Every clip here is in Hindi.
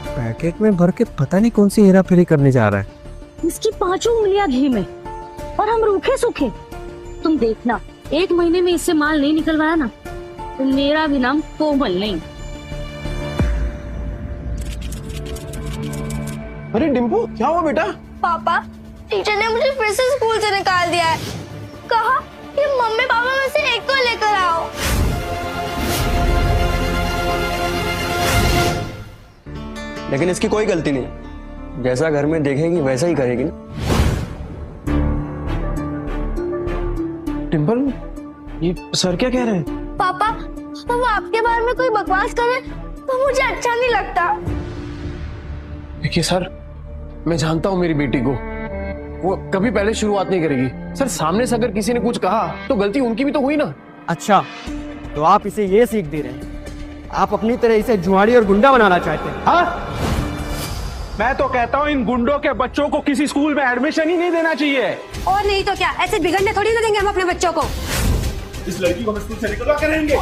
पैकेट में भर के पता नहीं कौन सी हेरा फेरी करने जा रहा है। इसकी 5 उंगलियां घी में और हम रूखे सूखे। तुम देखना, 1 महीने में इससे माल नहीं निकलवाया ना तो मेरा भी नाम कोमल नहीं। अरे डिम्पू, क्या हुआ बेटा? पापा, टीचर ने मुझे फिर से स्कूल से निकाल दिया है। कहा कि मम्मी पापा में से एक को लेकर आओ। लेकिन इसकी कोई गलती नहीं, जैसा घर में देखेगी वैसा ही करेगी ना। डिम्पल, ये सर क्या कह रहे हैं? पापा, वो आपके बारे में कोई बकवास करे तो मुझे अच्छा नहीं लगता। देखिए सर, मैं जानता हूँ मेरी बेटी को, वो कभी पहले शुरुआत नहीं करेगी। सर, सामने से अगर किसी ने कुछ कहा तो गलती उनकी भी तो हुई ना। अच्छा, तो आप इसे ये सीख दे रहे हैं, आप अपनी तरह इसे जुआड़ी और गुंडा बनाना चाहते हैं? हाँ? मैं तो कहता हूँ इन गुंडों के बच्चों को किसी स्कूल में एडमिशन ही नहीं देना चाहिए। और नहीं तो क्या, ऐसे बिगड़ने थोड़ी ना देंगे हम अपने बच्चों को। इस लड़की को हम स्कूल से निकलवा के रहेंगे।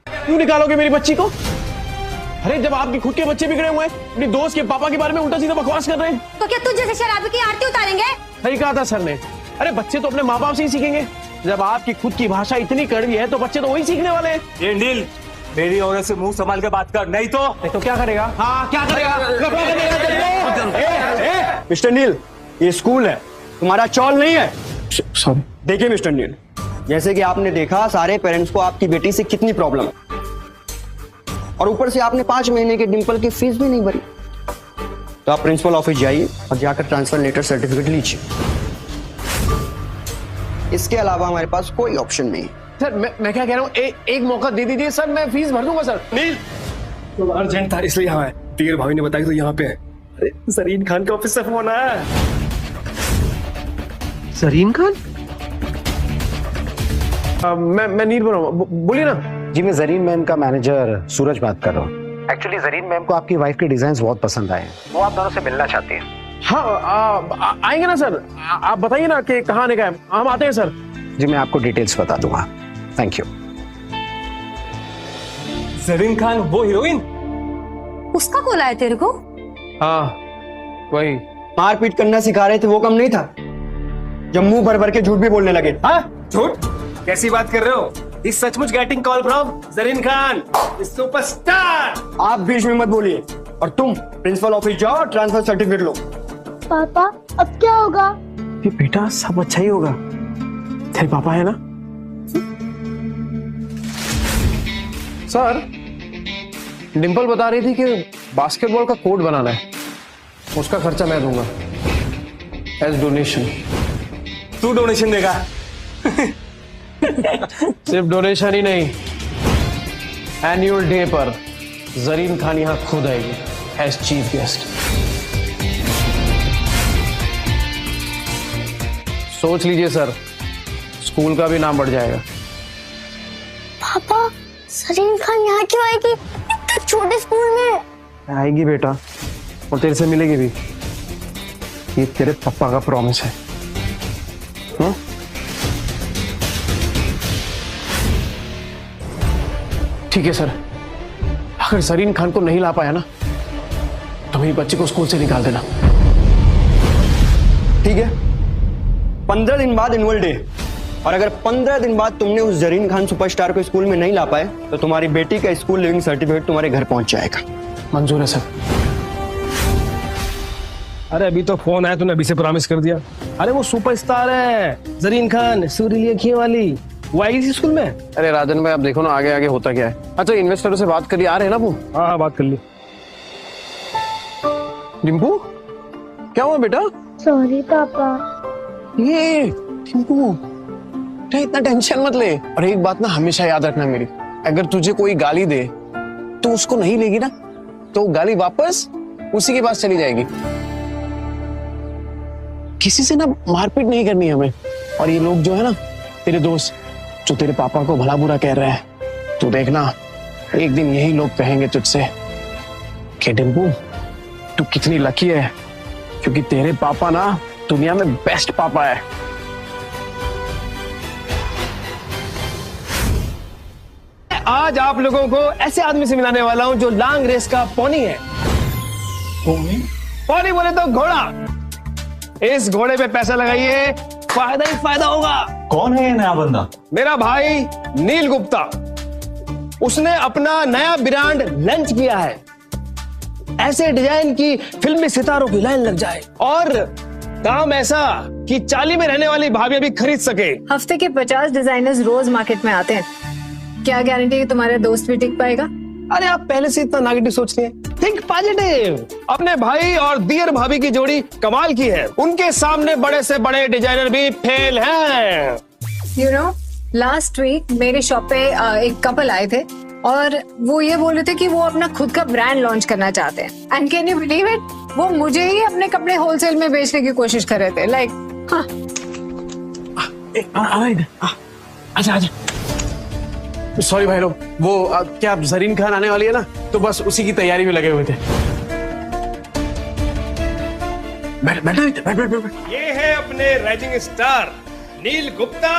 क्यों निकालोगे मेरी बच्ची को? अरे जब आपके खुद के बच्चे बिगड़े हुए हैं, अपनी दोस्त के पापा के बारे में उल्टा सीधा बकवास कर रहे हैं। तो क्या तुझ जैसे शराबी की आरती उतारेंगे? सही कहा था सर ने। अरे बच्चे तो अपने माँ बाप से ही सीखेंगे। जब आपकी खुद की भाषा इतनी कड़वी है तो बच्चे तो वही सीखने वाले हैं। ये नील, मेरी औरत से मुंह संभाल के बात कर, नहीं तो क्या करेगा? हाँ, क्या करेगा? मिस्टर नील, ये स्कूल है, तुम्हारा चौल नहीं है। सॉरी। देखिए मिस्टर नील, जैसे कि आपने देखा, सारे पेरेंट्स को आपकी बेटी से कितनी प्रॉब्लम है, और ऊपर से आपने 5 महीने के डिम्पल की फीस भी नहीं भरी। तो आप प्रिंसिपल ऑफिस जाइए और जाकर ट्रांसफर लेटर सर्टिफिकेट लीजिए। इसके अलावा हमारे पास कोई ऑप्शन नहीं है। सर, मैं क्या कह रहा हूँ, एक मौका दे दीजिए सर, मैं फीस भर दूंगा सर। नील, तो अर्जेंट था इसलिए यहाँ है। तीर भाभी ने बताया तो यहाँ पे है। अरे जरीन खान के ऑफिस से फोन आया है। जरीन खान? मैं नील बोल रहा हूँ, बोलिए ना। जी, मैं जरीन मैम का मैनेजर सूरज बात कर रहा हूँ। एक्चुअली जरीन मैम को आपकी वाइफ के डिजाइन बहुत पसंद आए हैं, वो आप दोनों से मिलना चाहती हैं। हाँ, आएंगे ना सर। आप बताइए ना कि कहाँ आने का है, हम आते हैं सर। जी, मैं आपको डिटेल्स बता दूंगा। Thank you. जरीन खान वो हीरोइन? उसका कॉल आया तेरे को? हाँ, वही। मारपीट करना सिखा रहे थे, वो कम नहीं था जब मुंह भर भर के झूठ भी बोलने लगे। हाँ, झूठ? कैसी बात कर रहे हो? इस सचमुच getting call from Zareen Khan, superstar. आप बीच में मत बोलिए, और तुम प्रिंसिपल ऑफिस जाओ और ट्रांसफर सर्टिफिकेट लो। पापा, अब क्या होगा? ये बेटा सब अच्छा ही होगा, तेरे पापा है ना। सर, डिम्पल बता रही थी कि बास्केटबॉल का कोर्ट बनाना है, उसका खर्चा मैं दूंगा एज डोनेशन। तू डोनेशन देगा? सिर्फ डोनेशन ही नहीं, एनुअल डे पर जरीन खान यहाँ खुद आएगी एज चीफ गेस्ट। सोच लीजिए सर, स्कूल का भी नाम बढ़ जाएगा। पापा, जरीन खान यहाँ क्यों आएगी? इतने छोटे स्कूल में। आएगी बेटा, और तेरे से मिलेगी भी। ये तेरे पापा का प्रॉमिस है। ठीक है सर, अगर जरीन खान को नहीं ला पाया ना तो मेरी बच्चे को स्कूल से निकाल देना। ठीक है, 15 दिन बाद एनुअल डे, और अगर 15 दिन बाद तुमने उस जरीन खान सुपरस्टार को स्कूल में नहीं ला पाए तो तुम्हारी बेटी का स्कूल लिविंग सर्टिफिकेट तुम्हारे घर पहुंच जाएगा। मंजूर है सर। अरे अभी तो फोन आया, तूने अभी से प्रॉमिस कर दिया। अरे वो सुपरस्टार है जरीन खान, सूर्यलेखी वाली, वो आएगी इसी स्कूल में। अरे राजन भाई, आप देखो ना आगे आगे होता क्या है। अच्छा, इन्वेस्टरों से बात करिए, आ रहे हैं ना वो? हाँ, बात कर ली। डिम्पू, क्या हुआ बेटा? सॉरी पापा। ये डिम्पू, इतना टेंशन मत ले। और एक बात ना हमेशा याद रखना मेरी, अगर तुझे कोई गाली दे तो उसको नहीं लेगी ना तो गाली वापस उसी के पास चली जाएगी। किसी से ना मारपीट नहीं करनी है हमें। और ये लोग जो है ना, तेरे दोस्त जो तेरे पापा को भला बुरा कह रहे हैं, तू देखना एक दिन यही लोग कहेंगे तुझसे कि डिम्पू तू कितनी लकी है, क्योंकि तेरे पापा ना दुनिया में बेस्ट पापा है। आज आप लोगों को ऐसे आदमी से मिलाने वाला हूं जो लॉन्ग रेस का पोनी है। पोनी बोले तो घोड़ा। इस घोड़े पे पैसा लगाइए, फायदा ही फायदा होगा। कौन है ये नया बंदा? मेरा भाई नील गुप्ता। उसने अपना नया ब्रांड लॉन्च किया है। ऐसे डिजाइन की फिल्मी सितारों की लाइन लग जाए, और दाम ऐसा कि चाली में रहने वाली भाभी भी खरीद सके। हफ्ते के 50 डिजाइनर्स रोज मार्केट में आते हैं, क्या गारंटी है तुम्हारा दोस्त भी टिक पाएगा? अरे आप पहले से इतना नेगेटिव सोच रहे हैं। Think positive. अपने भाई और दियर भाभी की जोड़ी कमाल की है। उनके सामने बड़े से बड़े डिजाइनर भी फेल हैं। यू नो, लास्ट वीक मेरे शॉप पे एक कपल आए थे और वो ये बोल रहे थे कि वो अपना खुद का ब्रांड लॉन्च करना चाहते हैं। And can you believe it, वो मुझे ही अपने कपड़े होलसेल में बेचने की कोशिश कर रहे थे। लाइक अच्छा अच्छा, सॉरी भाई लोग, वो क्या जरीन खान आने वाली है ना, तो बस उसी की तैयारी में लगे हुए थे। बैठ। ये है अपने राइजिंग स्टार नील गुप्ता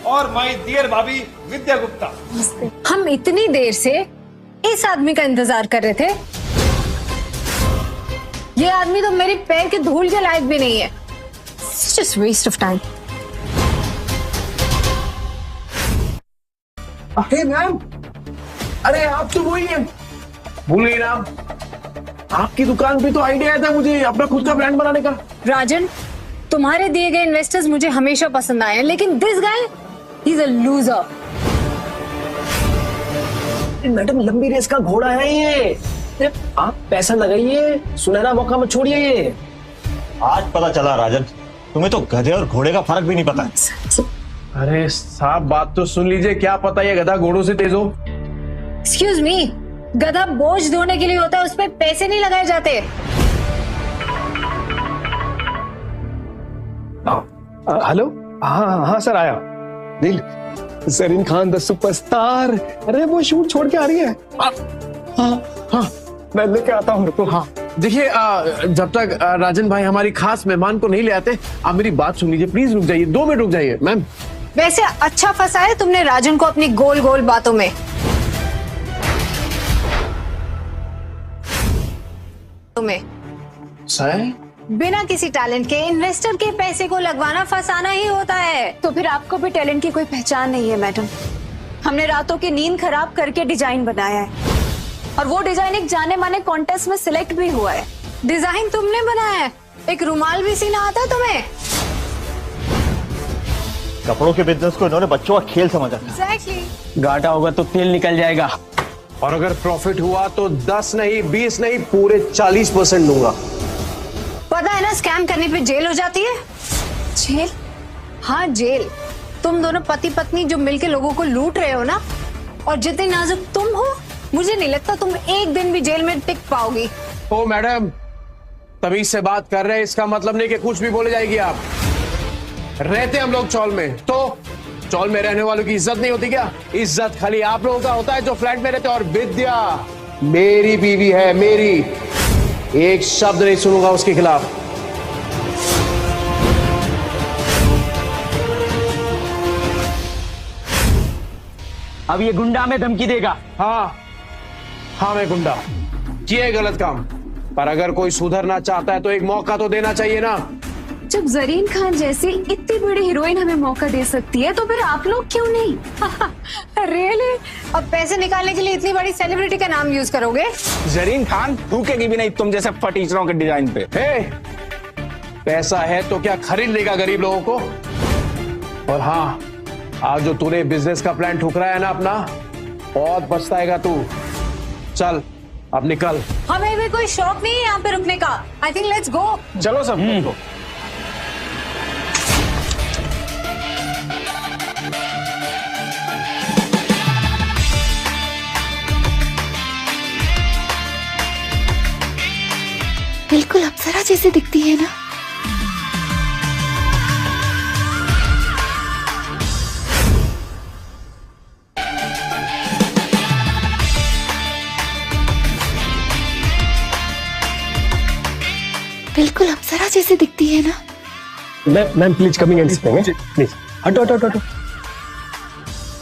और माय डियर भाभी विद्या गुप्ता। हम इतनी देर से इस आदमी का इंतजार कर रहे थे। ये आदमी तो मेरे पैर के धूल के लायक भी नहीं है। It's just waste of time. अरे मैम, अरे आप तो वही है, भूल गई ना? आपकी दुकान पे तो आइडिया आया था मुझे अपना खुद का ब्रांड बनाने का। राजन, तुम्हारे दिए गए इन्वेस्टर्स मुझे हमेशा पसंद आए हैं, लेकिन this guy, he is a loser. Madam लंबी रेस का घोड़ा है ये। आप पैसा लगाइए, सुनहरा मौका मत छोड़िए ये। आज पता चला राजन, तुम्हें तो गधे और घोड़े का फर्क भी नहीं पता। अरे साहब, बात तो सुन लीजिए, क्या पता ये गधा घोड़ों से तेज हो। एक्सक्यूज मी, गधा बोझ ढोने के लिए होता है, उस पे पैसे नहीं लगाए जाते। हेलो, हाँ सर आया। नील, जरीन खान द सुपरस्टार। अरे वो शूट छोड़ के आ रही है। हाँ, मैं लेके आता हूँ। तो हाँ देखिए, जब तक राजन भाई हमारी खास मेहमान को नहीं ले आते, आप मेरी बात सुन लीजिए, प्लीज रुक जाइए, 2 मिनट रुक जाइए। मैम, वैसे अच्छा फंसा है तुमने राजन को अपनी गोल गोल बातों में। तुम्हें बिना किसी टैलेंट के इन्वेस्टर के पैसे को लगवाना फंसाना ही होता है। तो फिर आपको भी टैलेंट की कोई पहचान नहीं है मैडम। हमने रातों की नींद खराब करके डिजाइन बनाया है, और वो डिजाइन एक जाने माने कॉन्टेस्ट में सिलेक्ट भी हुआ है। डिजाइन तुमने बनाया है? एक रुमाल भी सीना आता है तुम्हें? कपड़ों के बिजनेस को इन्होंने बच्चों का खेल समझा। Exactly. घाटा होगा तो तेल निकल जाएगा, और अगर प्रॉफिट हुआ तो 10 नहीं, 20 नहीं, पूरे 40% दूंगा। पता है ना, स्कैम करने पे जेल हो जाती है। जेल? हाँ जेल। तुम दोनों पति पत्नी जो मिलके लोगों को लूट रहे हो ना, और जितनी नाजुक तुम हो, मुझे नहीं लगता तुम एक दिन भी जेल में टिक पाओगी। ओ मैडम, तमीज से बात कर रहे हैं, इसका मतलब नहीं कि कुछ भी बोले जाएगी आप। रहते हम लोग चौल में, तो चौल में रहने वालों की इज्जत नहीं होती क्या? इज्जत खाली आप लोगों का होता है जो फ्लैट में रहते हैं। और विद्या मेरी बीवी है, मेरी, एक शब्द नहीं सुनूंगा उसके खिलाफ। अब ये गुंडा में धमकी देगा। हाँ मैं गुंडा, किए गलत काम, पर अगर कोई सुधरना चाहता है तो एक मौका तो देना चाहिए ना। जब जरीन खान जैसी इतनी बड़ी हीरोइन हमें मौका दे सकती है, तो फिर आप लोग क्यों नहीं? रियली? अब पैसे निकालने के लिए इतनी बड़ी सेलिब्रिटी का नाम यूज करोगे? जरीन खान रुकेगी भी नहीं तुम जैसे फटीचरों के डिजाइन पे। पैसा है तो क्या खरीद लेगा गरीब लोगों को? और हाँ, आज जो तूने बिजनेस का प्लान ठुकराया है ना अपना, बहुत पछताएगा तू। चल अब निकल। हमें भी कोई शौक नहीं है यहाँ पे रुकने का। I think let's go. चलो सब। बिल्कुल अप्सरा जैसी दिखती है ना। बिल्कुल अप्सरा जैसी दिखती है ना। Ma'am please coming and sitting, please. हटो हटो हटो।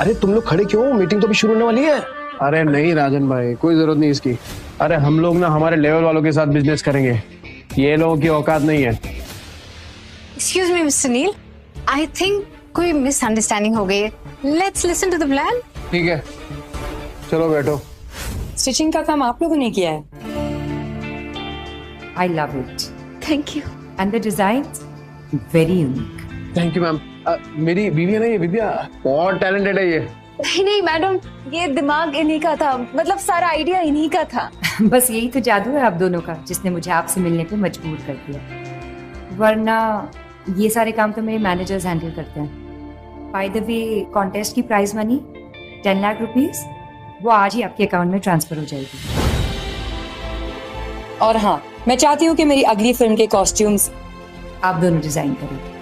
अरे तुम लोग खड़े क्यों, मीटिंग तो भी शुरू होने वाली है। अरे नहीं राजन भाई, कोई जरूरत नहीं इसकी। अरे हम लोग ना हमारे लेवल वालों के साथ बिजनेस करेंगे, ये लोगों की औकात नहीं है। Excuse me mister Neel, I think कोई मिसअंडरस्टैंडिंग हो गई है। Let's listen to the plan. ठीक है, चलो बैठो। स्टिचिंग का काम आप लोगों ने किया है। I love it. Thank you. And the design very unique. Thank you ma'am. मेरी बीवी है ना ये, विद्या बहुत टैलेंटेड है ये। नहीं नहीं मैडम, ये दिमाग इन्हीं का था, मतलब सारा आइडिया इन्हीं का था। बस यही तो जादू है आप दोनों का, जिसने मुझे आपसे मिलने पे मजबूर कर दिया, वरना ये सारे काम तो मेरे मैनेजर्स हैंडल करते हैं। बाय द वे, कॉन्टेस्ट की प्राइज मनी 10 लाख रुपीस वो आज ही आपके अकाउंट में ट्रांसफर हो जाएगी। और हाँ, मैं चाहती हूँ कि मेरी अगली फिल्म के कॉस्ट्यूम्स आप दोनों डिजाइन करें।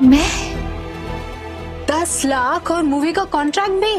मैं 10 लाख और मूवी का कॉन्ट्रैक्ट भी?